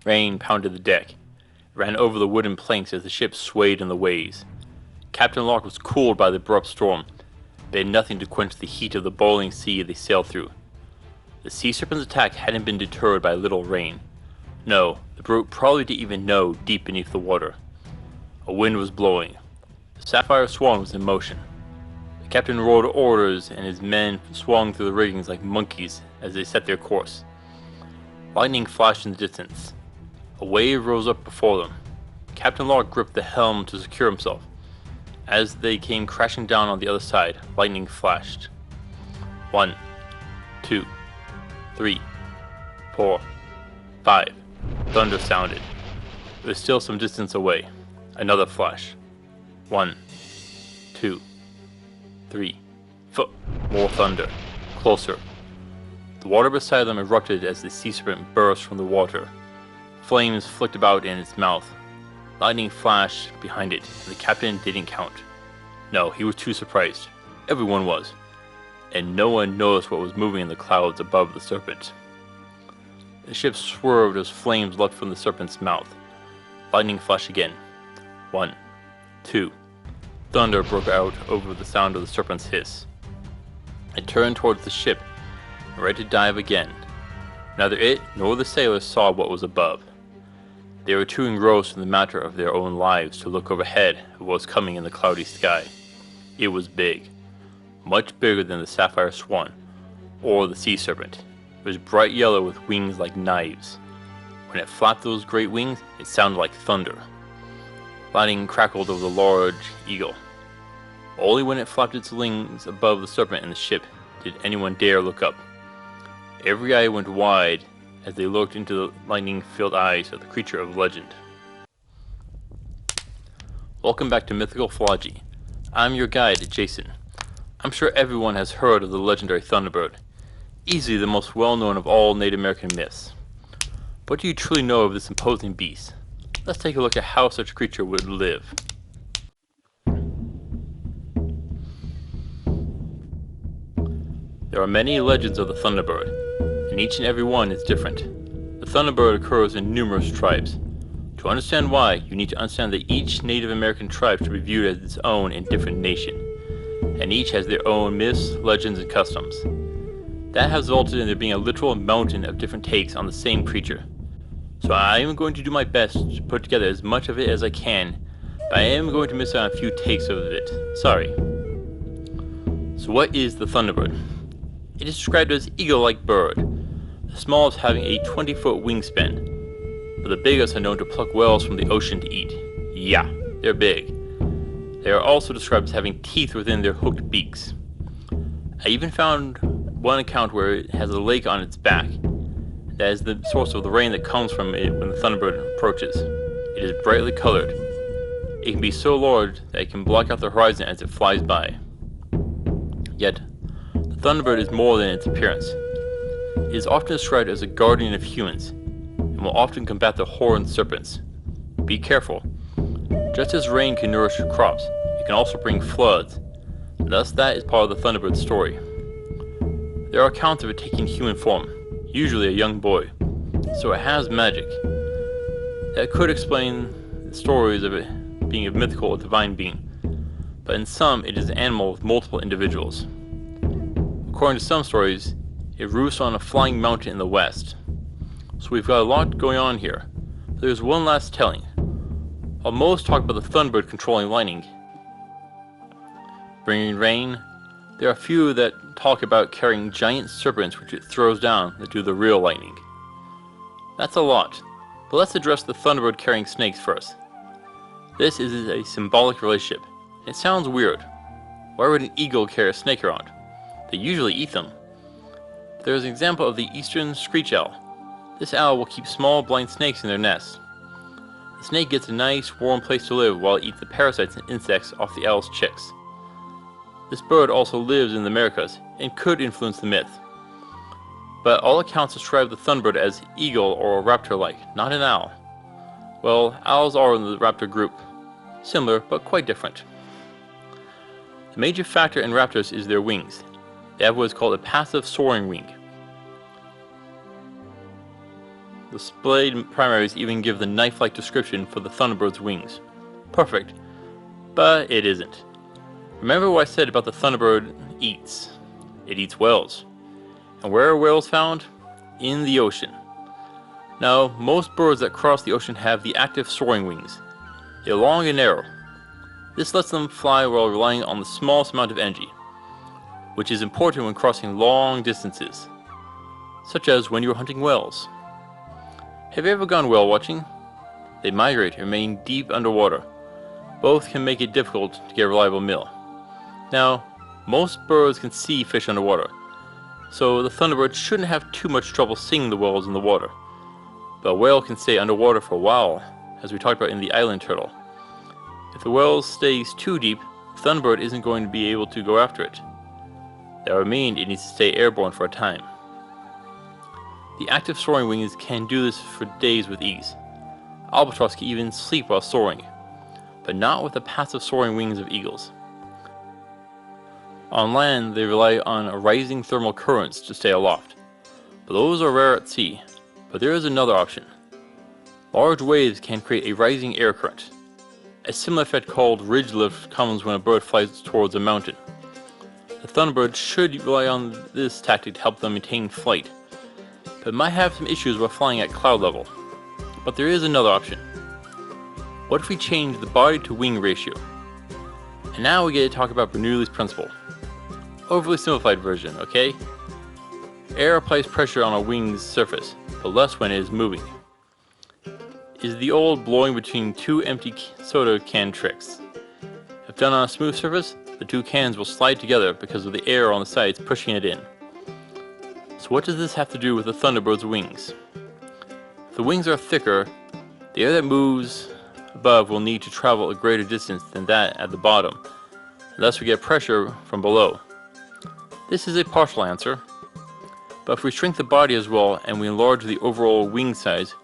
Rain pounded the deck. It ran over the wooden planks as the ship swayed in the waves. Captain Locke was cooled by the abrupt storm. They had nothing to quench the heat of the boiling sea they sailed through. The sea serpent's attack hadn't been deterred by a little rain. No, the brute probably didn't even know deep beneath the water. A wind was blowing. The Sapphire Swan was in motion. The captain roared orders and his men swung through the riggings like monkeys as they set their course. Lightning flashed in the distance. A wave rose up before them. Captain Locke gripped the helm to secure himself. As they came crashing down on the other side, lightning flashed. 1, 2, 3, 4, 5. Thunder sounded. It was still some distance away. Another flash. 1, 2, 3. More thunder. Closer. The water beside them erupted as the sea serpent burst from the water. Flames flicked about in its mouth. Lightning flashed behind it, and the captain didn't count. No, he was too surprised. Everyone was. And no one noticed what was moving in the clouds above the serpent. The ship swerved as flames leapt from the serpent's mouth. Lightning flashed again. 1, 2. Thunder broke out over the sound of the serpent's hiss. It turned towards the ship, and ready to dive again. Neither it nor the sailors saw what was above. They were too engrossed in the matter of their own lives to look overhead at what was coming in the cloudy sky. It was big. Much bigger than the Sapphire Swan, or the sea serpent. It was bright yellow with wings like knives. When it flapped those great wings, it sounded like thunder. Lightning crackled over the large eagle. Only when it flapped its wings above the serpent and the ship did anyone dare look up. Every eye went wide as they looked into the lightning-filled eyes of the creature of legend. Welcome back to Mythical Phylogeny. I'm your guide, Jason. I'm sure everyone has heard of the legendary Thunderbird, easily the most well-known of all Native American myths. What do you truly know of this imposing beast? Let's take a look at how such a creature would live. There are many legends of the Thunderbird, and each and every one is different. The Thunderbird occurs in numerous tribes. To understand why, you need to understand that each Native American tribe should be viewed as its own and different nation, and each has their own myths, legends, and customs. That has resulted in there being a literal mountain of different takes on the same creature. So I am going to do my best to put together as much of it as I can, but I am going to miss out on a few takes of it. Sorry. So what is the Thunderbird? It is described as eagle-like bird, the smallest having a 20-foot wingspan, but the biggest are known to pluck whales from the ocean to eat. Yeah, they're big. They are also described as having teeth within their hooked beaks. I even found one account where it has a lake on its back. That is the source of the rain that comes from it when the Thunderbird approaches. It is brightly colored. It can be so large that it can block out the horizon as it flies by. Yet, the Thunderbird is more than its appearance. It is often described as a guardian of humans, and will often combat the horned serpents. Be careful. Just as rain can nourish crops, it can also bring floods, and thus that is part of the Thunderbird's story. There are accounts of it taking human form, usually a young boy, so it has magic. That could explain the stories of it being a mythical or divine being, but in some it is an animal with multiple individuals. According to some stories, it roosts on a flying mountain in the west. So we've got a lot going on here, but there's one last telling. While most talk about the Thunderbird controlling lightning, bringing rain, there are few that talk about carrying giant serpents which it throws down that do the real lightning. That's a lot, but let's address the Thunderbird carrying snakes first. This is a symbolic relationship. It sounds weird. Why would an eagle carry a snake around? They usually eat them. There is an example of the eastern screech owl. This owl will keep small blind snakes in their nests. The snake gets a nice warm place to live while it eats the parasites and insects off the owl's chicks. This bird also lives in the Americas and could influence the myth. But all accounts describe the Thunderbird as eagle or raptor-like, not an owl. Well, owls are in the raptor group. Similar, but quite different. The major factor in raptors is their wings. They have what is called a passive soaring wing. The splayed primaries even give the knife-like description for the Thunderbird's wings. Perfect, but it isn't. Remember what I said about the Thunderbird eats? It eats whales. And where are whales found? In the ocean. Now, most birds that cross the ocean have the active soaring wings. They're long and narrow. This lets them fly while relying on the smallest amount of energy, which is important when crossing long distances, such as when you're hunting whales. Have you ever gone whale watching? They migrate, remaining deep underwater. Both can make it difficult to get a reliable meal. Now, most birds can see fish underwater, so the Thunderbird shouldn't have too much trouble seeing the whales in the water. But a whale can stay underwater for a while, as we talked about in the island turtle. If the whale stays too deep, the Thunderbird isn't going to be able to go after it. That would mean it needs to stay airborne for a time. The active soaring wings can do this for days with ease. Albatross can even sleep while soaring, but not with the passive soaring wings of eagles. On land, they rely on rising thermal currents to stay aloft, but those are rare at sea. But there is another option. Large waves can create a rising air current. A similar effect called ridge lift comes when a bird flies towards a mountain. The Thunderbird should rely on this tactic to help them maintain flight, but might have some issues while flying at cloud level. But there is another option. What if we change the body to wing ratio? And now we get to talk about Bernoulli's principle. Overly simplified version, okay? Air applies pressure on a wing's surface, but less when it is moving. Is the old blowing between two empty soda can tricks. If done on a smooth surface, the two cans will slide together because of the air on the sides pushing it in. So what does this have to do with the Thunderbird's wings? If the wings are thicker, the air that moves above will need to travel a greater distance than that at the bottom, and thus we get pressure from below. This is a partial answer, but if we shrink the body as well and we enlarge the overall wing size,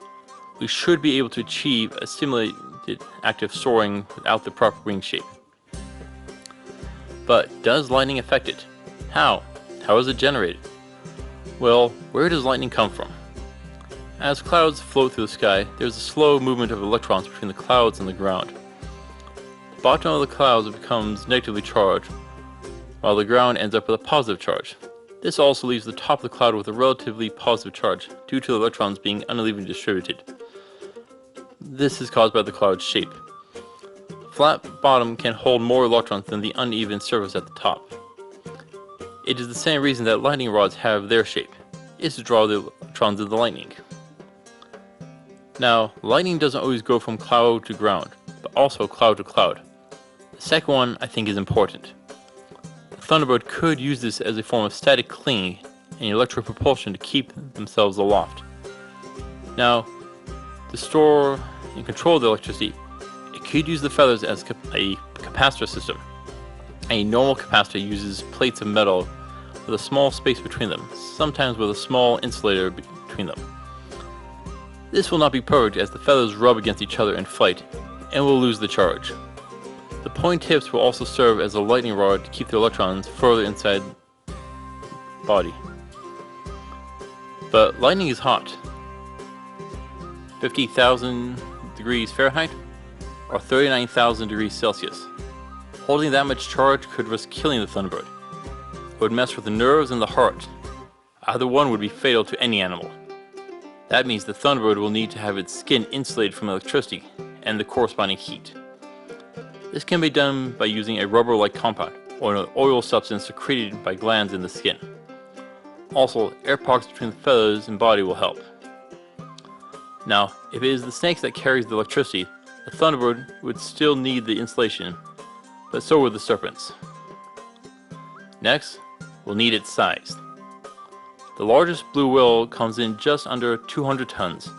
we should be able to achieve a simulated active soaring without the proper wing shape. But does lightning affect it? How? How is it generated? Well, where does lightning come from? As clouds float through the sky, there's a slow movement of electrons between the clouds and the ground. The bottom of the clouds becomes negatively charged, while the ground ends up with a positive charge. This also leaves the top of the cloud with a relatively positive charge, due to the electrons being unevenly distributed. This is caused by the cloud's shape. The flat bottom can hold more electrons than the uneven surface at the top. It is the same reason that lightning rods have their shape, is to draw the electrons of the lightning. Now, lightning doesn't always go from cloud to ground, but also cloud to cloud. The second one I think is important. The Thunderbird could use this as a form of static clinging and electric propulsion to keep themselves aloft. Now, to store and control the electricity, it could use the feathers as a capacitor system. A normal capacitor uses plates of metal with a small space between them, sometimes with a small insulator between them. This will not be perfect as the feathers rub against each other in flight and will lose the charge. The point tips will also serve as a lightning rod to keep the electrons further inside the body. But lightning is hot. 50,000 degrees Fahrenheit or 39,000 degrees Celsius. Holding that much charge could risk killing the Thunderbird. It would mess with the nerves and the heart. Either one would be fatal to any animal. That means the Thunderbird will need to have its skin insulated from electricity and the corresponding heat. This can be done by using a rubber-like compound or an oil substance secreted by glands in the skin. Also, air pockets between the feathers and body will help. Now, if it is the snakes that carries the electricity, the Thunderbird would still need the insulation, but so would the serpents. Next, we'll need its size. The largest blue whale comes in just under 200 tons,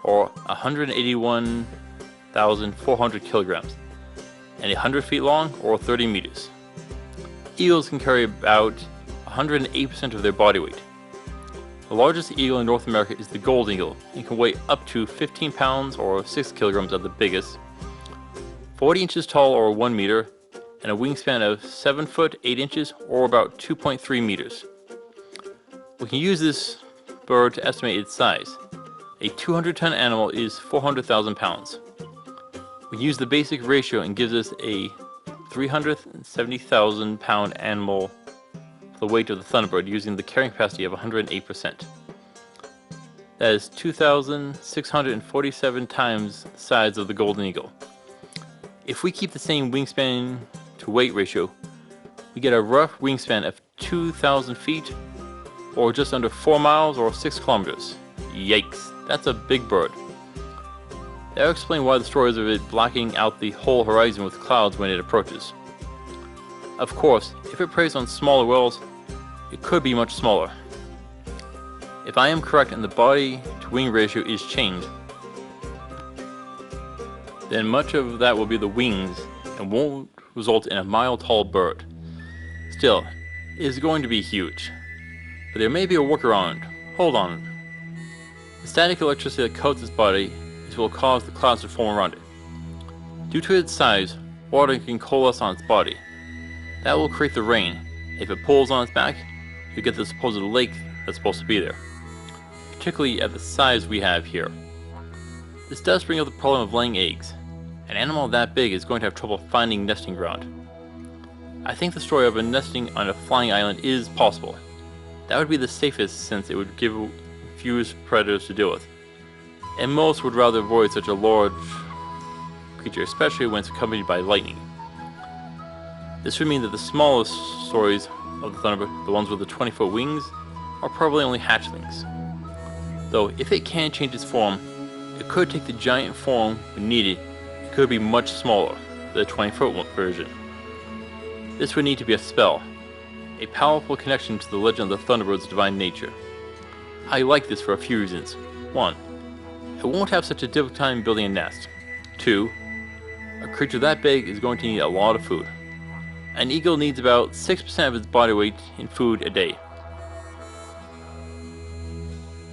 or 181,400 kilograms, and 100 feet long, or 30 meters. Eagles can carry about 108% of their body weight. The largest eagle in North America is the golden eagle, and can weigh up to 15 pounds or 6 kilograms at the biggest, 40 inches tall or 1 meter, and a wingspan of 7 foot 8 inches or about 2.3 meters. We can use this bird to estimate its size, A 200-ton animal is 400,000 pounds. We use the basic ratio and gives us a 370,000 pound animal for the weight of the Thunderbird using the carrying capacity of 108%. That is 2,647 times the size of the Golden Eagle. If we keep the same wingspan to weight ratio, we get a rough wingspan of 2,000 feet, or just under 4 miles or 6 kilometers. Yikes, that's a big bird. That'll explain why the stories of it blacking out the whole horizon with clouds when it approaches. Of course, if it preys on smaller whales, it could be much smaller. If I am correct and the body to wing ratio is changed, then much of that will be the wings and won't result in a mile-tall bird. Still, it is going to be huge. But there may be a workaround. Hold on. The static electricity that coats its body is what will cause the clouds to form around it. Due to its size, water can coalesce on its body. That will create the rain. If it pulls on its back, you get the supposed lake that's supposed to be there. Particularly at the size we have here. This does bring up the problem of laying eggs. An animal that big is going to have trouble finding nesting ground. I think the story of a nesting on a flying island is possible. That would be the safest since it would give fewest predators to deal with. And most would rather avoid such a large creature, especially when it's accompanied by lightning. This would mean that the smallest stories of the Thunderbird, the ones with the 20-foot wings, are probably only hatchlings. Though if it can change its form, it could take the giant form when needed. It could be much smaller, the 20-foot version. This would need to be a spell, a powerful connection to the legend of the Thunderbird's divine nature. I like this for a few reasons. 1. It won't have such a difficult time building a nest. 2. A creature that big is going to need a lot of food. An eagle needs about 6% of its body weight in food a day.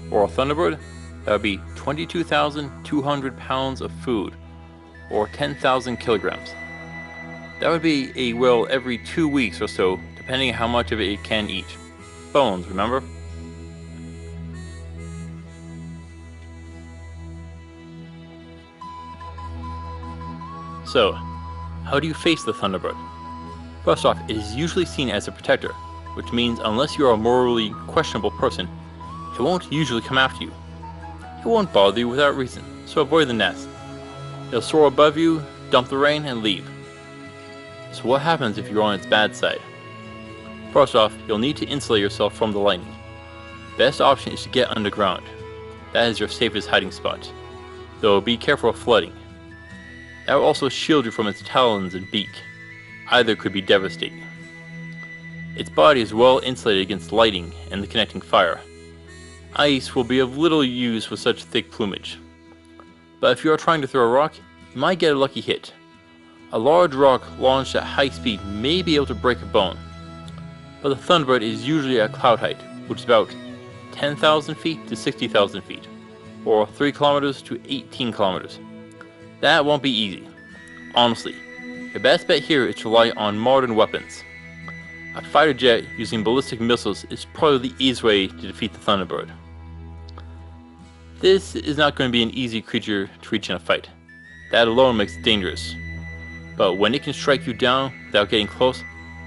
For a Thunderbird, that would be 22,200 pounds of food, or 10,000 kilograms. That would be a whale every 2 weeks or so, depending on how much of it can eat. Bones, remember? So, how do you face the Thunderbird? First off, it is usually seen as a protector, which means unless you are a morally questionable person, it won't usually come after you. It won't bother you without reason, so avoid the nest. It'll soar above you, dump the rain, and leave. So what happens if you're on its bad side? First off, you'll need to insulate yourself from the lightning. Best option is to get underground. That is your safest hiding spot. Though be careful of flooding. That will also shield you from its talons and beak. Either could be devastating. Its body is well insulated against lighting and the connecting fire. Ice will be of little use with such thick plumage. But if you are trying to throw a rock, you might get a lucky hit. A large rock launched at high speed may be able to break a bone. But the Thunderbird is usually at cloud height, which is about 10,000 feet to 60,000 feet, or 3 kilometers to 18 kilometers. That won't be easy. Honestly, your best bet here is to rely on modern weapons. A fighter jet using ballistic missiles is probably the easiest way to defeat the Thunderbird. This is not going to be an easy creature to reach in a fight. That alone makes it dangerous. But when it can strike you down without getting close,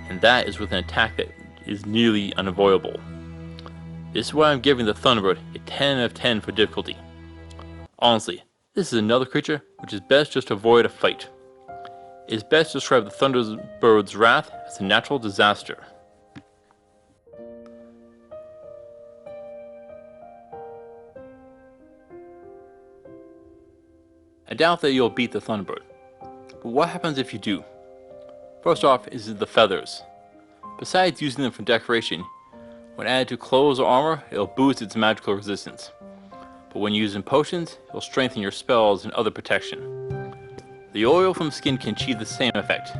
and that is with an attack that is nearly unavoidable. This is why I'm giving the Thunderbird a 10 out of 10 for difficulty. Honestly, this is another creature which is best just to avoid a fight. It is best to describe the Thunderbird's wrath as a natural disaster. I doubt that you'll beat the Thunderbird. But what happens if you do? First off is the feathers. Besides using them for decoration, when added to clothes or armor, it'll boost its magical resistance. But when used in potions, it'll strengthen your spells and other protection. The oil from skin can achieve the same effect.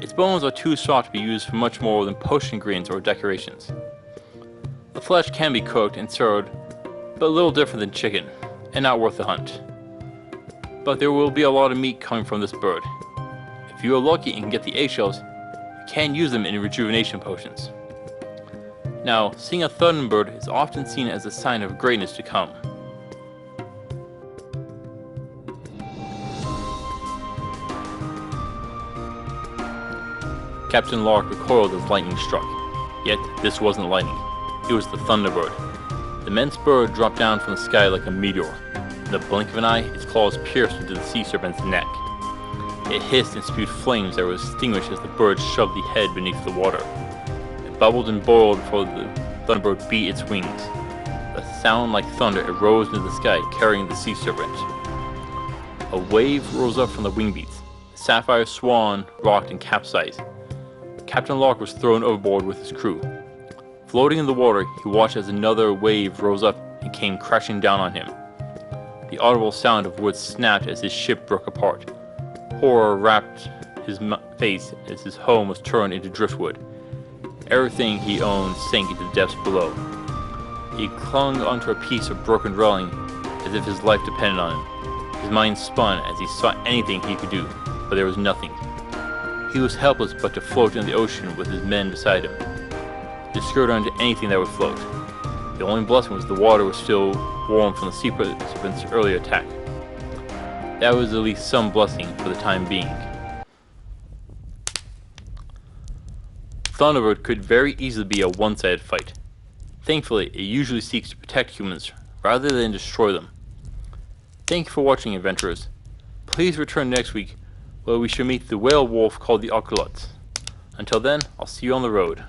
Its bones are too soft to be used for much more than potion ingredients or decorations. The flesh can be cooked and served, but a little different than chicken, and not worth the hunt. But there will be a lot of meat coming from this bird. If you are lucky and can get the eggshells, you can use them in rejuvenation potions. Now, seeing a Thunderbird is often seen as a sign of greatness to come. Captain Lark recoiled as lightning struck. Yet, this wasn't lightning. It was the Thunderbird. The immense bird dropped down from the sky like a meteor. In the blink of an eye, its claws pierced into the sea serpent's neck. It hissed and spewed flames that were extinguished as the bird shoved the head beneath the water. It bubbled and boiled before the Thunderbird beat its wings. A sound like thunder arose into the sky, carrying the sea serpent. A wave rose up from the wing beats. The sapphire swan rocked and capsized. Captain Lark was thrown overboard with his crew. Floating in the water, he watched as another wave rose up and came crashing down on him. The audible sound of wood snapped as his ship broke apart. Horror wrapped his face as his home was turned into driftwood. Everything he owned sank into the depths below. He clung onto a piece of broken railing as if his life depended on it. His mind spun as he sought anything he could do, but there was nothing. He was helpless but to float in the ocean with his men beside him. To skirt onto anything that would float. The only blessing was the water was still warm from the sea serpent's earlier attack. That was at least some blessing for the time being. Thunderbird could very easily be a one-sided fight. Thankfully, it usually seeks to protect humans rather than destroy them. Thank you for watching, adventurers. Please return next week where we shall meet the whale wolf called the Ocelots. Until then, I'll see you on the road.